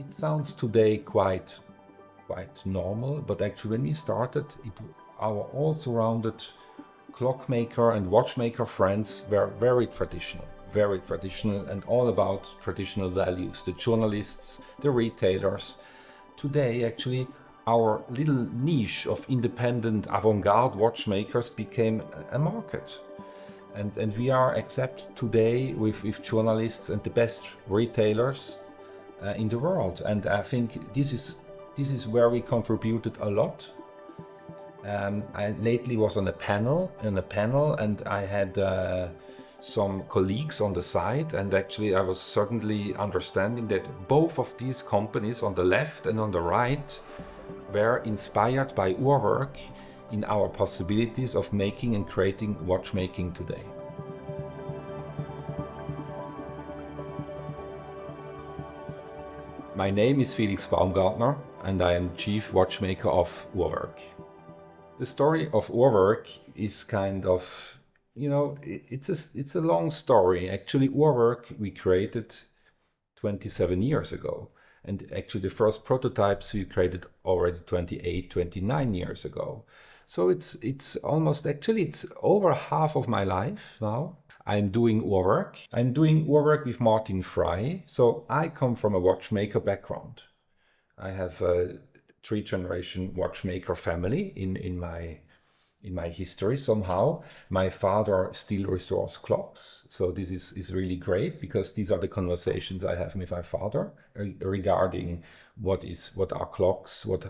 It sounds today quite normal, but actually when we started, our all surrounded clockmaker and watchmaker friends were very traditional and all about traditional values. The journalists, the retailers. Today, actually, our little niche of independent avant-garde watchmakers became a market. And we are accepted today with journalists and the best retailers in the world. And I think this is where we contributed a lot. I lately was on a panel, and I had some colleagues on the side, and actually I was suddenly understanding that both of these companies on the left and on the right were inspired by Urwerk in our possibilities of making and creating watchmaking today. My name is Felix Baumgartner, and I am Chief Watchmaker of Urwerk. The story of Urwerk is kind of, it's a long story. Actually, Urwerk we created 27 years ago. And actually the first prototypes we created already 28, 29 years ago. So it's almost, actually it's over half of my life now. I'm doing Urwerk. I'm doing Urwerk with Martin Frei. So I come from a watchmaker background. I have a 3-generation watchmaker family in my history somehow. My father still restores clocks. So this is really great, because these are the conversations I have with my father regarding what are clocks, what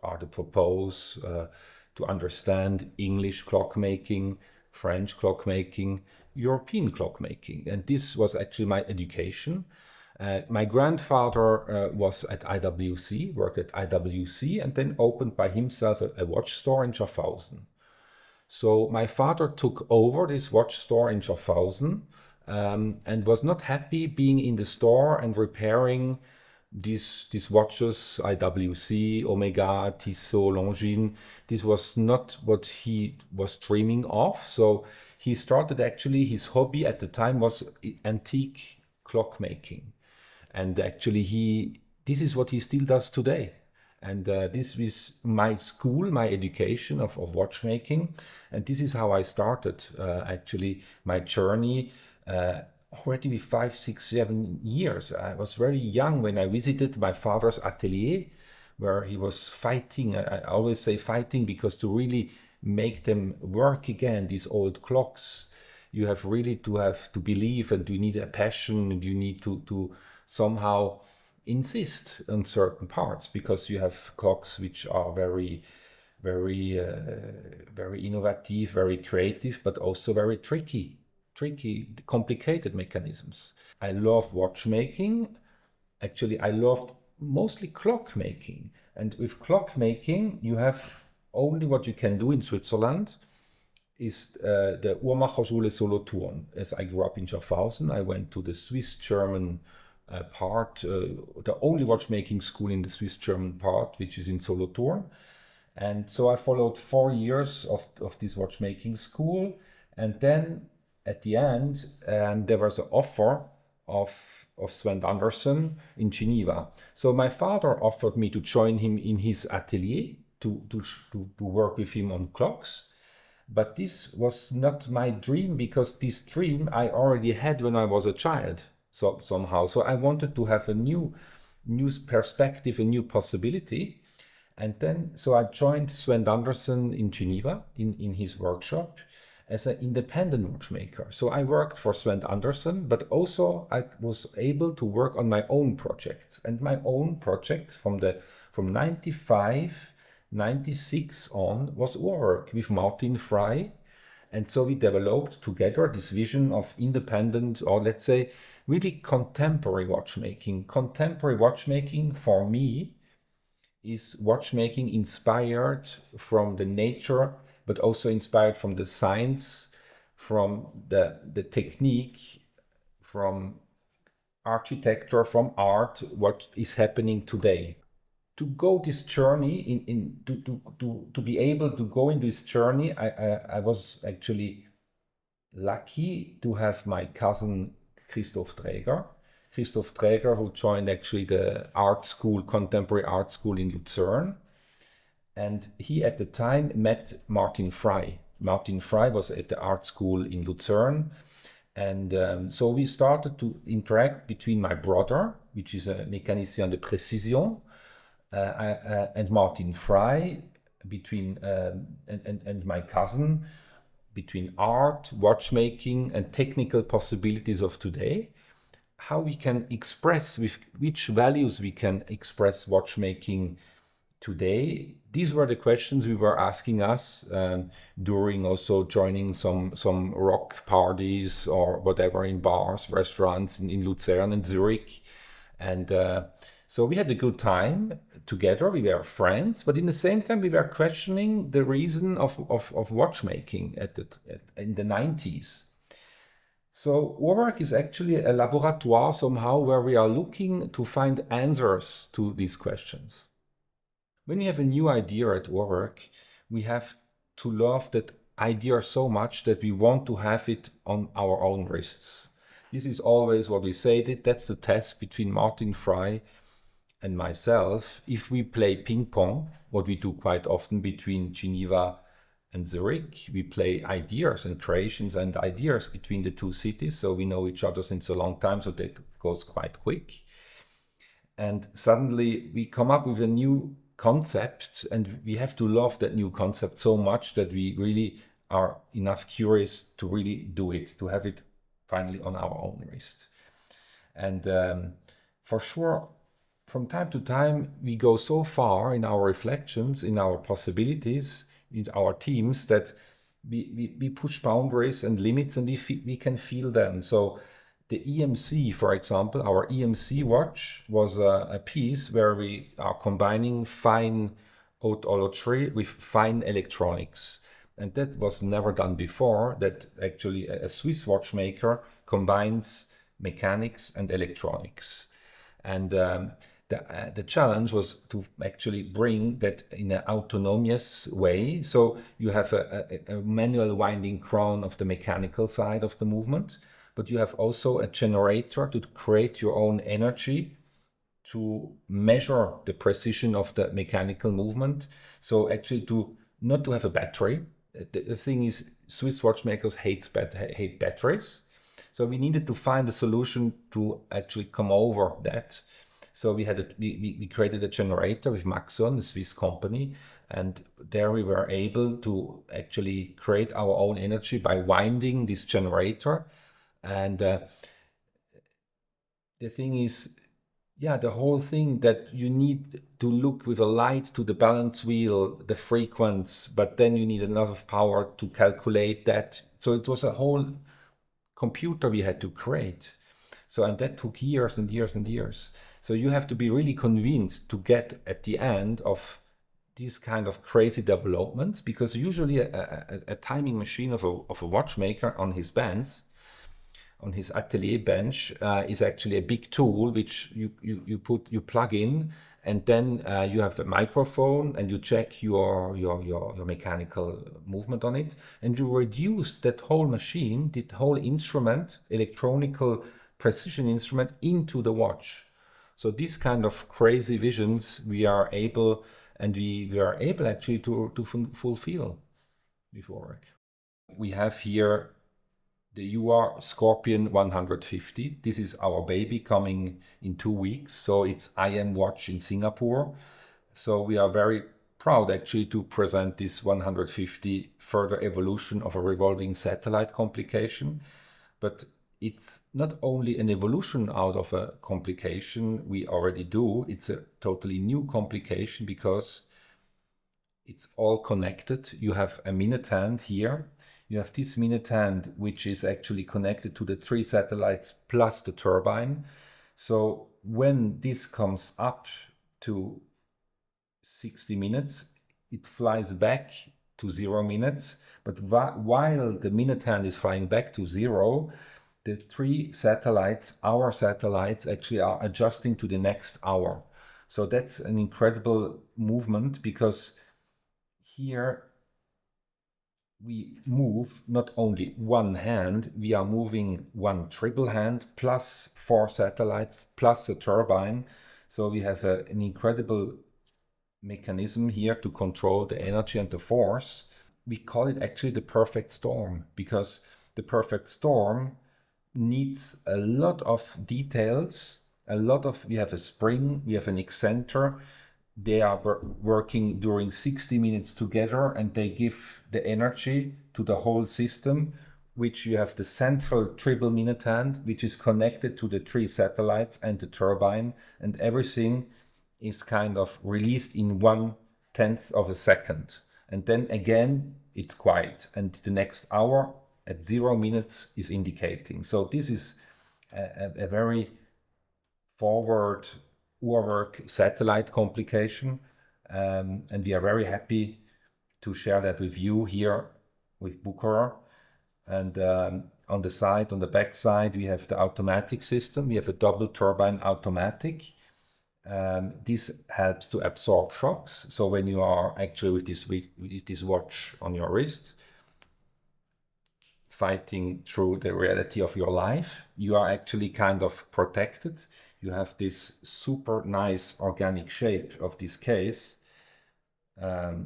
are the purpose, to understand English clockmaking, French clockmaking, European clockmaking. And this was actually my education. My grandfather was at IWC, worked at IWC, and then opened by himself a watch store in Schaffhausen. So my father took over this watch store in Schaffhausen and was not happy being in the store and repairing these watches, IWC, Omega, Tissot, Longines. This was not what he was dreaming of. So he started, actually, his hobby at the time was antique clockmaking. And actually this is what he still does today. And this is my school, my education of watchmaking. And this is how I started actually my journey already with 5, 6, 7 years. I was very young when I visited my father's atelier, where he was fighting. I always say fighting, because to really make them work again, these old clocks, you have really to believe, and you need a passion, and you need to somehow insist on certain parts, because you have clocks which are very innovative, very creative, but also very tricky, complicated mechanisms. I love watchmaking. Actually, I loved mostly clockmaking. And with clockmaking, you have only what you can do in Switzerland is the Uhrmacherschule Solothurn. As I grew up in Schaffhausen, I went to the Swiss-German part, the only watchmaking school in the Swiss-German part, which is in Solothurn. And so I followed 4 years of this watchmaking school. And then at the end, there was an offer of Sven Andersen in Geneva. So my father offered me to join him in his atelier to work with him on clocks. But this was not my dream, because this dream I already had when I was a child. So somehow, so I wanted to have a new perspective, a new possibility. And then, so I joined Sven Andersen in Geneva in his workshop as an independent watchmaker. So I worked for Sven Andersen, but also I was able to work on my own projects. And my own project from 95, 96 on was Urwerk with Martin Frei. And so we developed together this vision of independent, or let's say really contemporary watchmaking. Contemporary watchmaking for me is watchmaking inspired from the nature, but also inspired from the science, from the technique, from architecture, from art, what is happening today. To go this journey, to be able to go in this journey, I was actually lucky to have my cousin Christoph Träger. Christoph Träger, who joined actually the art school, contemporary art school in Lucerne. And he at the time met Martin Frei. Martin Frei was at the art school in Lucerne. And so we started to interact between my brother, which is a mécanicien de précision, and Martin Frei, between and my cousin, between art, watchmaking, and technical possibilities of today. How we can express, with which values we can express watchmaking today. These were the questions we were asking us during also joining some rock parties or whatever in bars, restaurants in Lucerne and Zurich. And so we had a good time together. We were friends, but in the same time, we were questioning the reason of watchmaking in the 90s. So Urwerk is actually a laboratoire somehow where we are looking to find answers to these questions. When we have a new idea at Urwerk, we have to love that idea so much that we want to have it on our own wrists. This is always what we say. That's the test between Martin Frei and myself. If we play ping pong, what we do quite often between Geneva and Zurich, we play ideas and creations and ideas between the two cities. So we know each other since a long time, so that goes quite quick. And suddenly we come up with a new concept, and we have to love that new concept so much that we really are enough curious to really do it, to have it finally on our own wrist. And for sure, from time to time, we go so far in our reflections, in our possibilities, in our teams, that we push boundaries and limits, and we can feel them. So the EMC, for example, our EMC watch was a piece where we are combining fine horology with fine electronics. And that was never done before, that actually a Swiss watchmaker combines mechanics and electronics. And the challenge was to actually bring that in an autonomous way. So you have a manual winding crown of the mechanical side of the movement, but you have also a generator to create your own energy to measure the precision of the mechanical movement. So actually not to have a battery. The thing is, Swiss watchmakers hate batteries. So we needed to find a solution to actually come over that. So we created a generator with Maxon, a Swiss company, and there we were able to actually create our own energy by winding this generator. And the thing is, the whole thing that you need to look with a light to the balance wheel, the frequency, but then you need a lot of power to calculate that. So it was a whole computer we had to create. So, and that took years and years and years. So you have to be really convinced to get at the end of these kind of crazy developments, because usually a timing machine of a watchmaker on his bench, on his atelier bench, is actually a big tool which you plug in, and then you have a microphone and you check your mechanical movement on it, and you reduce that whole machine, that whole instrument, electronical precision instrument, into the watch. So these kind of crazy visions we are able actually to fulfill with Urwerk. We have here the UR Scorpion 150. This is our baby coming in 2 weeks. So it's IM Watch in Singapore. So we are very proud actually to present this 150 further evolution of a revolving satellite complication. But it's not only an evolution out of a complication we already do, it's a totally new complication because it's all connected. You have a minute hand here. You have this minute hand, which is actually connected to the 3 satellites plus the turbine. So when this comes up to 60 minutes, it flies back to 0 minutes. But while the minute hand is flying back to 0, the 3 satellites, our satellites, actually are adjusting to the next hour. So that's an incredible movement, because here we move not only one hand, we are moving one triple hand plus 4 satellites plus a turbine. So we have an incredible mechanism here to control the energy and the force. We call it actually the perfect storm, because the perfect storm needs a lot of details, we have a spring, we have an eccentre. They are working during 60 minutes together, and they give the energy to the whole system, which you have the central triple minute hand, which is connected to the 3 satellites and the turbine, and everything is kind of released in 1/10 of a second. And then again, it's quiet. And the next hour at 0 minutes is indicating. So this is a very forward Urwerk satellite complication. And we are very happy to share that with you here with Bucherer. And on the side, on the back side, we have the automatic system. We have a double turbine automatic. This helps to absorb shocks. So when you are actually with this watch on your wrist, fighting through the reality of your life, you are actually kind of protected. You have this super nice organic shape of this case, a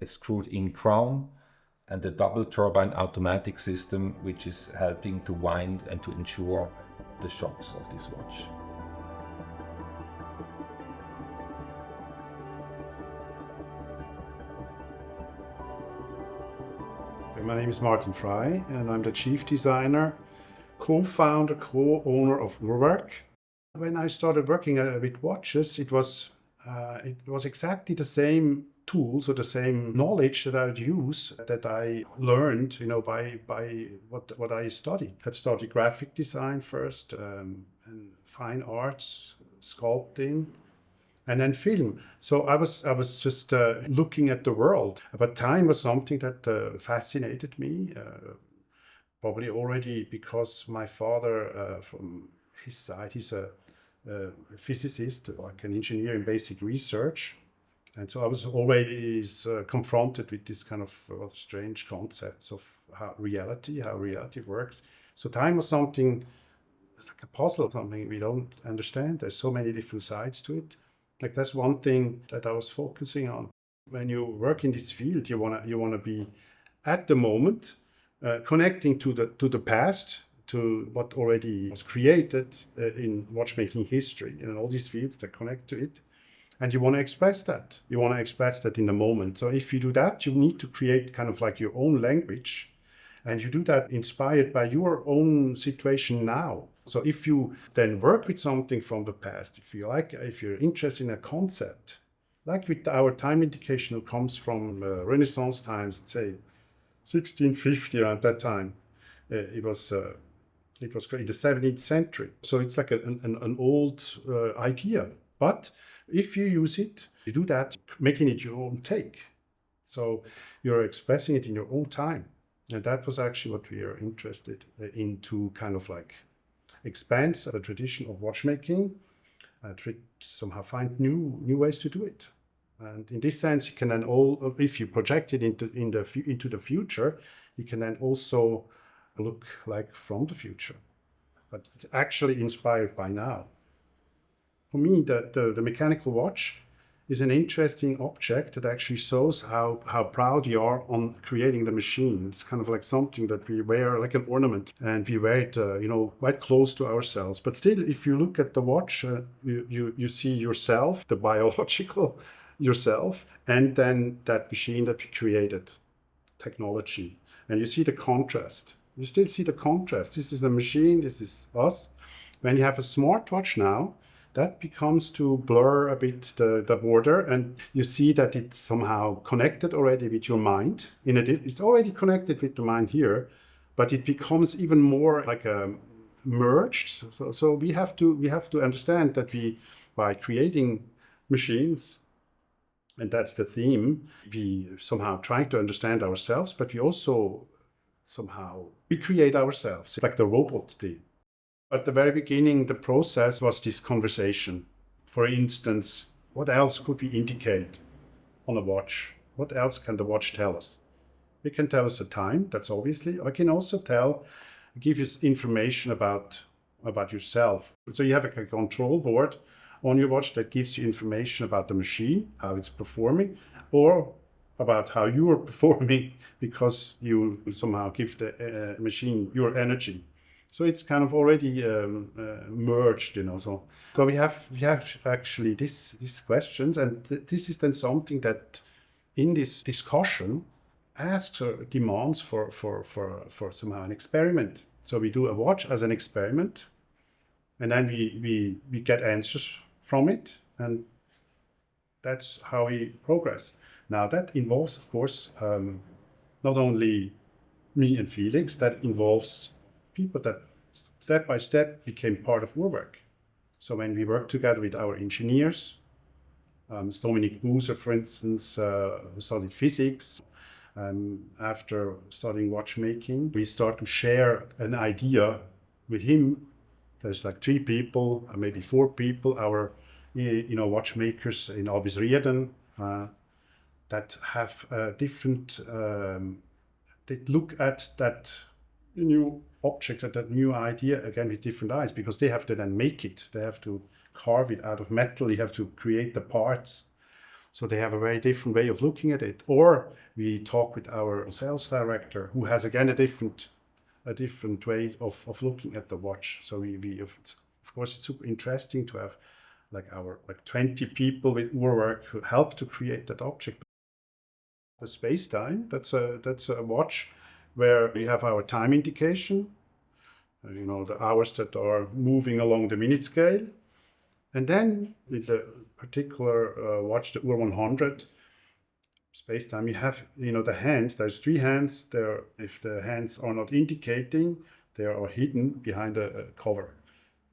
screwed in crown, and the double turbine automatic system, which is helping to wind and to ensure the shocks of this watch. My name is Martin Frei, and I'm the chief designer, co-founder, co-owner of Urwerk. When I started working with watches, it was exactly the same tools or the same knowledge that I would use that I learned, by what I studied. I studied graphic design first, and fine arts, sculpting, and then film. So I was just looking at the world. But time was something that fascinated me, probably already because my father, from his side, he's a physicist, like an engineer in basic research. And so I was always confronted with this kind of strange concepts of how reality works. So time was something, it's like a puzzle, something we don't understand. There's so many different sides to it. Like that's one thing that I was focusing on. When you work in this field, you wanna be at the moment, connecting to the past, to what already was created in watchmaking history, all these fields that connect to it. And you want to express that. You want to express that in the moment. So if you do that, you need to create kind of like your own language. And you do that inspired by your own situation now. So if you then work with something from the past, if you're interested in a concept, like with our time indication who comes from Renaissance times, let's say 1650, around that time, it was in the 17th century. So it's like an old idea. But if you use it, you do that, making it your own take. So you're expressing it in your own time. And that was actually what we are interested in, to kind of like expand the tradition of watchmaking, somehow find new ways to do it. And in this sense, you can then if you project it into the future, you can then also look like from the future. But it's actually inspired by now. For me, the mechanical watch is an interesting object that actually shows how proud you are on creating the machine. It's kind of like something that we wear like an ornament, and we wear it, quite close to ourselves. But still, if you look at the watch, you see yourself, the biological yourself, and then that machine that we created, technology. And you see the contrast. You still see the contrast. This is the machine, this is us. When you have a smartwatch now, that becomes to blur a bit the border, and you see that it's somehow connected already with your mind. It's already connected with the mind here, but it becomes even more like merged. So we have to understand that by creating machines, and that's the theme, we somehow try to understand ourselves, but we also somehow recreate ourselves, like the robot did. At the very beginning, the process was this conversation. For instance, what else could we indicate on a watch? What else can the watch tell us? It can tell us the time, that's obviously. Or it can also give you information about yourself. So you have a control board on your watch that gives you information about the machine, how it's performing, or about how you are performing because you somehow give the machine your energy. So it's kind of already merged, you know. So we have actually these questions, and this is then something that in this discussion asks or demands for somehow an experiment. So we do a watch as an experiment, and then we get answers from it, and that's how we progress. Now that involves, of course, not only me and Felix, that involves people that step by step became part of Urwerk. So when we work together with our engineers, Dominic Bucherer, for instance, who studied physics, after studying watchmaking, we start to share an idea with him. There's like 3 people, maybe 4 people, our watchmakers in Albisrieden, that have different, they look at that new object, at that new idea again with different eyes, because they have to then make it. They have to carve it out of metal. You have to create the parts. So they have a very different way of looking at it. Or we talk with our sales director, who has again a different way of looking at the watch. So of course, it's super interesting to have our 20 people with Urwerk who help to create that object. The space-time, that's a watch where we have our time indication, the hours that are moving along the minute scale. And then with the particular watch, the Ur100 space-time, you have, the hands. There's 3 hands there. If the hands are not indicating, they are hidden behind a cover.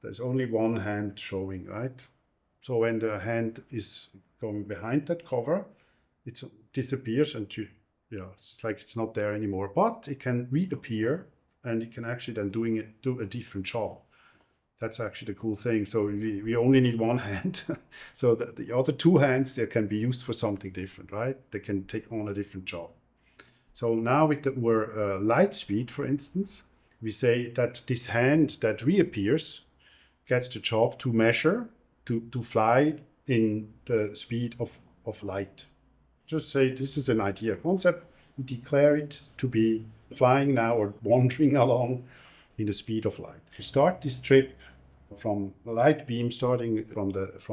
There's only 1 hand showing, right? So when the hand is going behind that cover, it disappears and it's like it's not there anymore. But it can reappear, and it can actually then do a different job. That's actually the cool thing. So we only need 1 hand. So the other 2 hands, they can be used for something different, right? They can take on a different job. So now with the light speed, for instance, we say that this hand that reappears gets the job to measure, to fly in the speed of light. Just say this is an idea concept. We declare it to be flying now or wandering along in the speed of light. To start this trip from a light beam starting from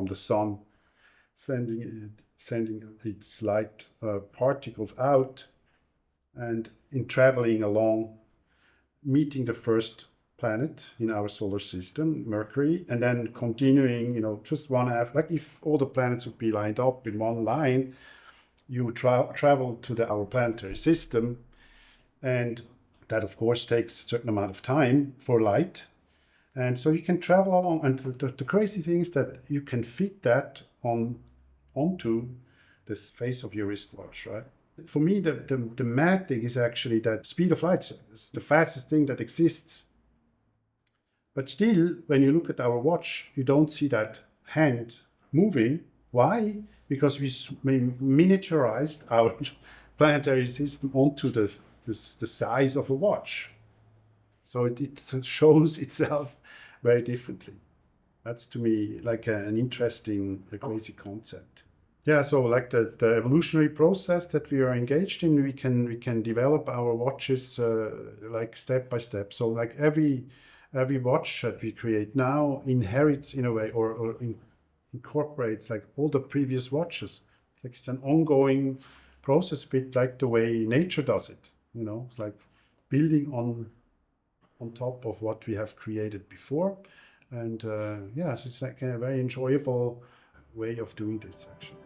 the sun, sending its light particles out, and in traveling along, meeting the first planet in our solar system, Mercury, and then continuing, just one half. Like if all the planets would be lined up in one line, you travel to our planetary system, and that of course takes a certain amount of time for light. And so you can travel along, and the crazy thing is that you can fit that onto the face of your wristwatch, right? For me, the mad thing is actually that speed of light is the fastest thing that exists. But still, when you look at our watch, you don't see that hand moving. Why? Because we miniaturized our planetary system onto the size of a watch. So it shows itself very differently. That's to me like an interesting, crazy concept. Yeah, so like the evolutionary process that we are engaged in, we can develop our watches like step by step. So like every watch that we create now inherits in a way or incorporates like all the previous watches. Like it's an ongoing process, a bit like the way nature does it. It's like building on top of what we have created before. And so it's like a very enjoyable way of doing this actually.